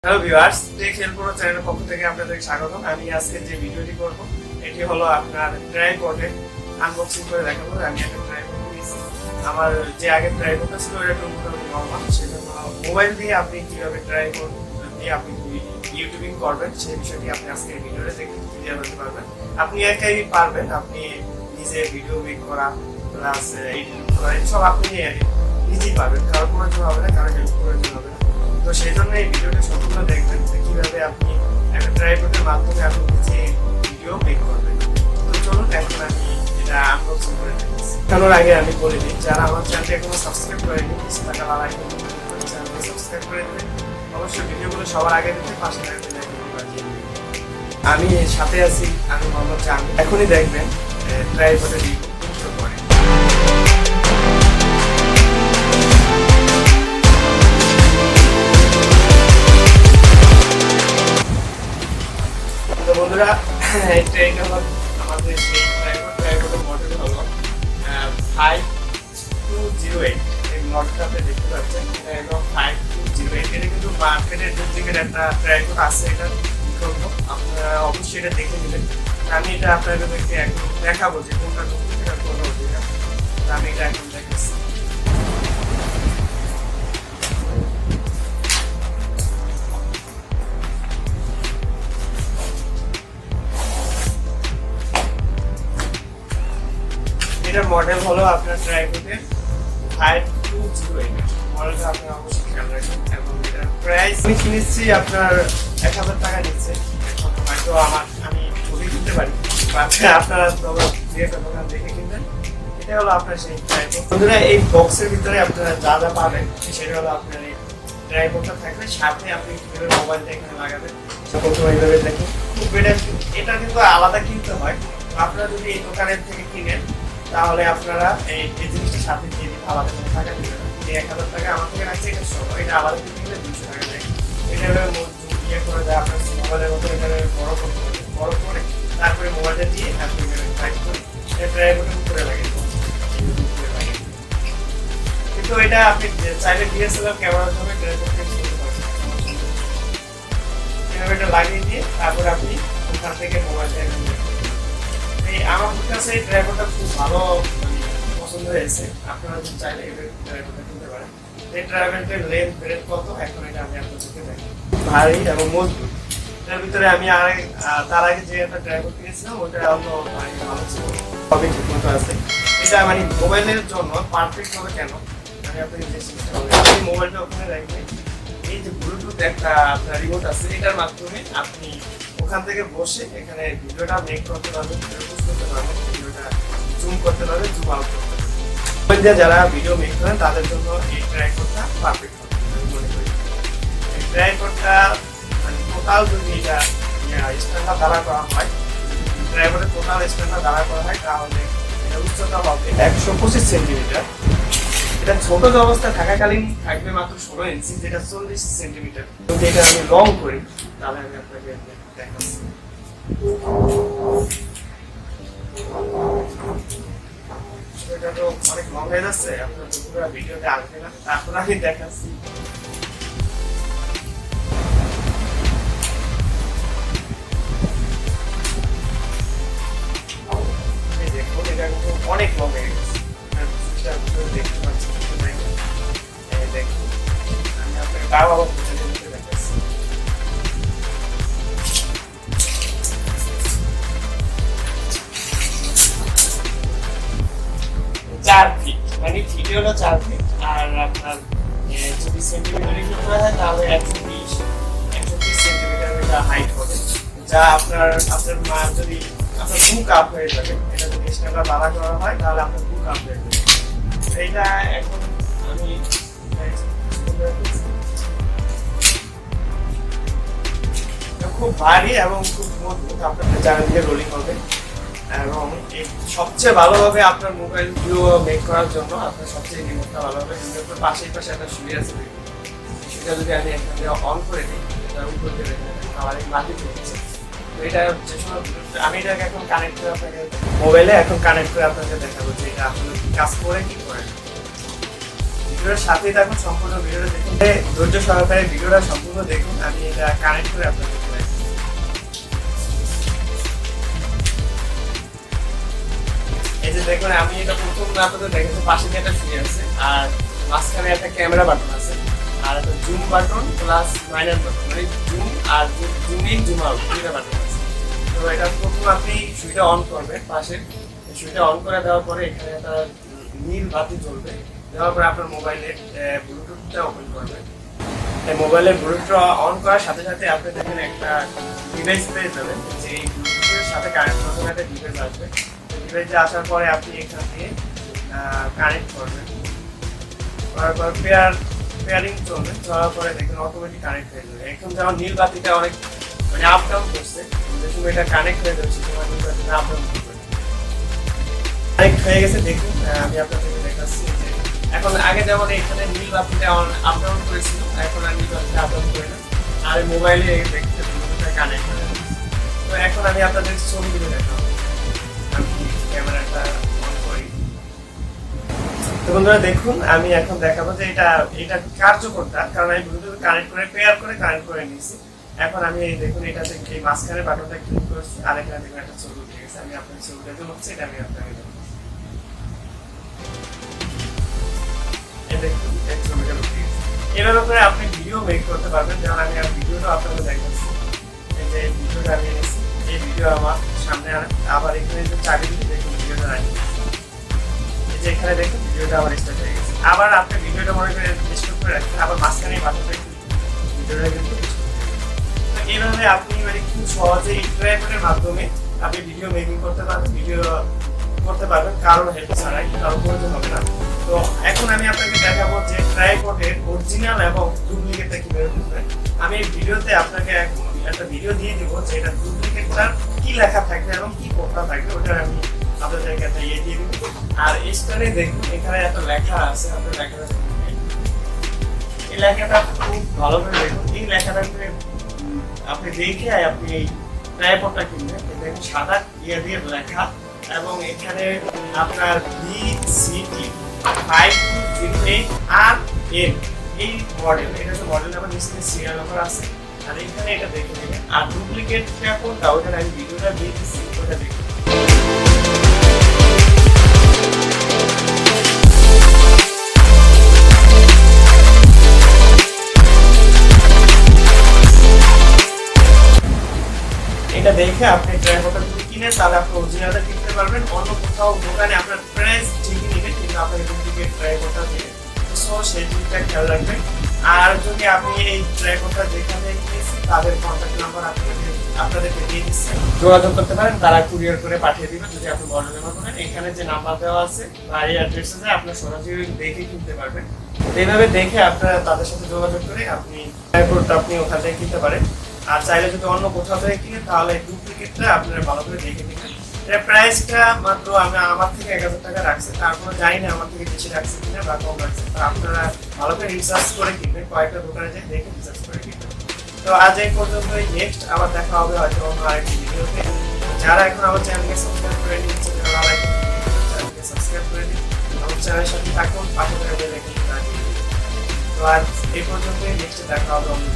Hello viewers, tech help pro চ্যানেলের পক্ষ থেকে আপনাদের স্বাগতম। আমি আজকে যে ভিডিওটি করব এটি হলো আপনার ট্রাইপডের আনবক্সিং করে দেখাবো। আমি একটা ট্রাইপড নিয়েছি। আমার যে আগের ট্রাইপডটা ছিল এটা একটু মোটামুটি নরমাল। সেজন্য মোবাইল দিয়ে আপনি কিভাবে ট্রাইপড দিয়ে আপনি ইউটিউবিং করবেন সেই বিষয়টি আপনি আজকে এই ভিডিওতে দেখে ক্লিয়ার হতে পারবেন। আপনি একাই পারবেন, আপনি নিজে ভিডিও মেক করা প্লাস এডিটিং করা সব আপনি নিজেই পারবেন। কারোর প্রয়োজন হবে না, কারো হেল্প প্রয়োজন হবে না। তো সেই জন্য এই ভিডিওটা সম্পূর্ণ দেখবেন যে কিভাবে আপনি একটা ট্রাইপডের মাধ্যমে আপনি নিজে ভিডিও মেক করবেন। তো চলুন এখন আমি এটা আনবক্সিং করে দেখাচ্ছি। তার আগে আমি বলে দিই, যারা আমার চ্যানেলটি এখনো সাবস্ক্রাইব করেনি টাকা লাগাইতে চ্যানেলটি সাবস্ক্রাইব করে দেবেন। অবশ্যই ভিডিওগুলো সবার আগে দিতে পাশে থাকবেন। আমি সাথে আছি, আমি মোহাম্মদ জাহান। এখনই দেখবেন ট্রাইপডের রিভিউ করে। বন্ধুরা, এটা হলো আমাদের সেই ট্রাইপডের মডেল হলো 5208। এই মডেলটা আপনি দেখতে পাচ্ছেন, এটা হলো 5208। এটা কিন্তু মার্কেটের ডুপ্লিকেট একটা ট্রাইপড আছে, এটা বিকল্প। আপনারা অবশ্যই এটা দেখে নেবেন। আমি এটা আপনাদেরকে এখন দেখাবো যে কোনটা ডুপ্লিকেট আর কোনটা অরিজিনাল। আমি এটা এখন দেখাচ্ছি। এটার মডেল হলো আপনার ট্রাইপডের 5208। মডেলটা আপনি অবশ্যই খেয়াল রাখবেন। এবং এটার প্রাইস আমি কিনেছি আপনার 1000 টাকা নিচ্ছে। এখন হয়তো আমি ছবি কিনতে পারি, আপনারা দোকান দেখে কিনবেন। এটা হলো আপনার সেই ট্রাইপড। বন্ধুরা, এই বক্সের ভিতরে আপনারা যা যা পাবেন সেটা হলো আপনার এই ট্রাইপডটা থাকবে, সাথে আপনি কিভাবে মোবাইলটা এখানে লাগাবেন প্রথমে এইভাবে দেখুন। এটা কিন্তু আলাদা কিনতে হয়। আপনারা যদি এই দোকানের থেকে কিনেন তাহলে আপনারা এই জিনিসটার সাথে দিয়ে দিতে আলাদা কোনো টাকা দিবেন না। এই 1000 টাকা আমার থেকে রাখছে, এটা সহ এটা আলাদা কিনলে 200 টাকা দেয়। এটা ইয়ে করে দেয় আপনার মোবাইলের মতো। এখানে বড় করে তারপরে মোবাইলটা দিয়ে আপনি টাইপ করে ট্রাইপডের উপরে লাগিয়ে দেবেন। কিন্তু এটা আপনি চাইলে ডিএসএলআর ক্যামেরার জন্য ট্রাইপডটা ইউজ করতে পারবেন। এভাবে এটা লাগিয়ে দিয়ে তারপরে আপনি ওখান থেকে মোবাইলটা আমার কাছে এই ট্রাইপডটা খুব ভালো পছন্দ হয়েছে। আপনারা যদি চাইলে এই ট্রাইপডটা কিনতে পারেন। এই ট্রাইপডের লেন্থ ব্রেডথ কত এখন এটা আমি আপনাদেরকে দেখাই। ভারী এবং মজবুত। এর ভিতরে আমি তার আগে যে একটা ট্রাইপড কিনেছিলাম ওইটা অন্য ভালো ছিল, সবই ঠিকমতো আছে। এটা মানে মোবাইলের জন্য পারফেক্ট হবে কেন, আমি আপনাকে যে জিনিসটা বলি, আপনি মোবাইলটা ওখানে রাখবেন। এই যে ব্লুটুথ একটা আপনার রিমোট আছে, এটার মাধ্যমে আপনি ওখান থেকে বসে এখানে ভিডিওটা মেক করতে পারবেন, পোস্ট করতে পারবেন, ভিডিওটা জুম করতে পারবেন, জুম আউট করতে পারবেন। যারা ভিডিও মেক করেন তাদের জন্য এই ট্রাইপডটা পারফেক্ট হবে আমি মনে করি। এই ট্রাইপডটা মানে টোটাল যদি এটা স্ট্যান্ডার্ড দাঁড়া করা হয়, ট্রাইপডের টোটাল স্ট্যান্ডার্ড দাঁড়া করা হয় তাহলে এটা উচ্চতা হবে 125 সেন্টিমিটার। এটা ছোট অবস্থায় থাকাকালীন থাকবে মাত্র 16 ইঞ্চি, যেটা 40 সেন্টিমিটার। যদি এটা আমি লং করি তাহলে আমি আপনাকে দেখাচ্ছি। এটা তো অনেক লং হয়ে যাচ্ছে, আপনার পুরো ভিডিওতে আসবে না, তারপর আমি দেখাচ্ছি। দেখুন, এটা কিন্তু অনেক লং হয়ে গেছে। দেখতে পাচ্ছি দেখুন, আমি আপনাকে বারবার দেখাচ্ছি। 4 ফিট, মানে ভিডিও হলো 4 ফিট। আর আপনার যদি সেন্টিমিটারে করতে হয় তাহলে 120 সেন্টিমিটার এটা হাইট হবে, যা আপনার যদি আপনার বুক আপ হয়ে যাবে। এটা যদি স্ট্যান্ডার্ড দাঁড়া করা হয় তাহলে আপনার বুক আপ হয়ে যাবে। এইটা এখন আমি খুব ভারী এবং খুব মজবুত। আপনার চারিদিকে রোলিং হবে এবং সবচেয়ে ভালো হবে আপনার মোবাইল ভিডিও মেক করার জন্য। আপনার সবচেয়ে রিমোটটা ভালো হবে। রিমোটের পাশে একটা সুইচ আছে, সেটা যদি আমি এখান থেকে অন করে দিই, এটা উপর দিয়ে আমার এই মাটিতে হচ্ছে। তো এটা যে সময় আমি এটাকে এখন কানেক্ট করে আপনাকে মোবাইলে এখন কানেক্ট করে আপনাকে দেখাবো যে এটা আসলে কাজ করে কি করে। ভিডিওর সাথেই থাকুন, সম্পূর্ণ ভিডিওটা দেখুন, ধৈর্য সহকারে ভিডিওটা সম্পূর্ণ দেখুন। আমি এটা কানেক্ট করে আপনাদের দেখাই। এই যে দেখুন, আমি এটা প্রথম আপনাদের দেখাচ্ছি, পাশে দিয়ে একটা ফ্রি আছে আর মাঝখানে একটা ক্যামেরা বাটন আছে আর একটা zoom button plus minus button, মানে জুম আর জুম ইন জুম আউট দুইটা বাটন আছে। তো এটা প্রথম আপনি সুইচটা অন করবেন, পাশে সুইচটা অন করে দেওয়ার পরে এখানে একটা নীল বাতি জ্বলবে, দেওয়ার পরে আপনার মোবাইলের ব্লুটুথটা ওপেন করবেন। এই মোবাইলের ব্লুটুথ অন করার সাথে সাথে আপনি দেখেন একটা ডিভাইস পেয়ে যাবেন, যে এই ব্লুটুথের সাথে কানেক্ট করতে একটা ডিভাইস আসবে। ডিভাইসে আসার পরে আপনি এখান থেকে কানেক্ট করবেন, করার পর পেয়ারিং চলবে, চলার পরে দেখুন অটোমেটিক কানেক্ট হয়ে যাবে। এখন যেমন নীল বাতিটা অনেক মানে আপ ডাউন করছে, দেখুন এটা কানেক্ট হয়ে যাচ্ছে, তোমার নীল বাতিটা আপ ডাউন করবে, কানেক্ট হয়ে গেছে। দেখুন আমি আপনাদেরকে দেখাচ্ছি যে এখন আগে যেমন এখানে নীল বাতিটা আপ ডাউন করেছিল, এখন আর নীল বাতিটা আপ ডাউন করে না, আর মোবাইলে দেখতে কানেক্ট হয়ে যাবে। তো এখন আমি আপনাদের ছবিগুলো দেখাবো, আমি ক্যামেরাটা অন করি। তো বন্ধুরা দেখুন, আমি এখন দেখাবো যে এটা কার্যকরটা, কারণ আমি ব্লুটুথ কানেক্ট করে পেয়ার করে কানেক্ট করে নিয়েছি। এখন আমি এই দেখুন এটা থেকে এই মাঝখানে বাটনটা ক্লিক করছি আর এখানে দেখুন একটা ছবি উঠে গেছে। আমি আপনাদের ছবিটা যে হচ্ছে এটা আমি আপনাকে দেখাবো। এই দেখুন এই ছবিটা উঠে গেছে। এভাবে করে আপনি ভিডিও মেক করতে পারবেন। যেমন আমি ভিডিওটা আপনাদের দেখাচ্ছি, এই যে ভিডিওটা আমি এনেছি, এই ভিডিও আমার সামনে আবার এখানে যে চারিদিকে দেখুন ভিডিওটা রাখি, এই যে এখানে দেখুন ভিডিওটা আবার স্টার্ট হয়ে গেছে। আবার আপনি ভিডিওটা মনে করে স্টপ করে রাখবেন, আবার মাঝখানে বাটনটা ভিডিওটা কিন্তু এইভাবে আপনি মানে খুব সহজে ইন্টারনেটের মাধ্যমে আপনি ভিডিও মেকিং করতে পারবেন, ভিডিও করতে পারবেন, কারণ হেল্প ছাড়াই, কারো প্রয়োজন হবে না। তো এখন আমি আপনাকে দেখাবো যে ট্রাইপডের অরিজিনাল এবং ডুপ্লিকেটটা কিভাবে বুঝবেন। আমি এই ভিডিওতে আপনাকে একটা ভিডিও দিয়ে দিব যে এটা ডুপ্লিকেটটার কি লেখা থাকবে এবং কি কোডটা থাকবে, ওটা আমি আপনাদেরকে একটা দিয়ে দিব। আর স্ক্রিনে দেখুন এখানে একটা লেখা আছে, আপনার লেখাটা এই লেখাটা খুব ভালো করে দেখুন। এই লেখাটা আপনি দেখে আপনি এই ট্রাইপডটা কিনবেন, দেখুন সাদা দিয়ে লেখা এবং এখানে আপনার BCT 5208RN এই মডেল, এটা হচ্ছে মডেল নাম্বার, নিচে সিরিয়াল নাম্বার আছে আর এখানে এটা দেখে নেবেন। আর ডুপ্লিকেট কোনটা ওটা আমি ভিডিওটা দিয়ে দিচ্ছি, ওটা দেখুন। এটা দেখে আপনি ট্রাইপডটা যদি কিনেন তাহলে আপনি অরিজিনালটা কিনতে পারবেন। অন্য কোথাও দোকানে আপনার প্রাইস ঠিকই নেবে, কিন্তু আপনাকে ডুপ্লিকেট ট্রাইপডটা দিবে। সো সেই জিনিসটা খেয়াল রাখবেন। আর যদি আপনি এই ট্রাইপডটা যেখানে কিনেছেন তাদের কন্ট্যাক্ট নাম্বার আপনাদেরকে দিয়ে দিচ্ছে, যোগাযোগ করতে পারেন, তারা কুরিয়ার করে পাঠিয়ে দিবে। যদি আপনি অর্ডার নেওয়া করেন, এখানে যে নাম্বার দেওয়া আছে বা এই অ্যাড্রেসে যায় আপনি সরাসরি দেখে কিনতে পারবেন। এইভাবে দেখে আপনারা তাদের সাথে যোগাযোগ করে আপনি ট্রাইপডটা আপনি ওখান থেকে কিনতে পারেন। আর চাইলে যদি অন্য কোথাও থেকে কিনে তাহলে ডুপ্লিকেটটা আপনারা ভালো করে দেখে নেবেন। এর প্রাইসটা মাত্র আমি আমার থেকে 1000 টাকা রাখছে, তারপরে জানি না আমার থেকে বেশি রাখছে কিনা বা কম রাখছে। তো আপনারা ভালো করে রিসার্চ করে কিনবেন, কয়েকটা দোকানে যাই দেখে রিসার্চ করে কিনবেন। তো আজ এই পর্যন্তই, নেক্সট আবার দেখা হবে হয়তো অন্য আরেকটি ভিডিওতে। যারা এখন আমার চ্যানেলকে সাবস্ক্রাইব করে নিচ্ছে তারা চ্যানেলকে সাবস্ক্রাইব করে দিন, আমার চ্যানেলের সাথে থাকুন, পাশে থাকা বেল আইকনটা বাজিয়ে দিন। তো আজ এই পর্যন্তই, নেক্সট দেখা হবে অন্য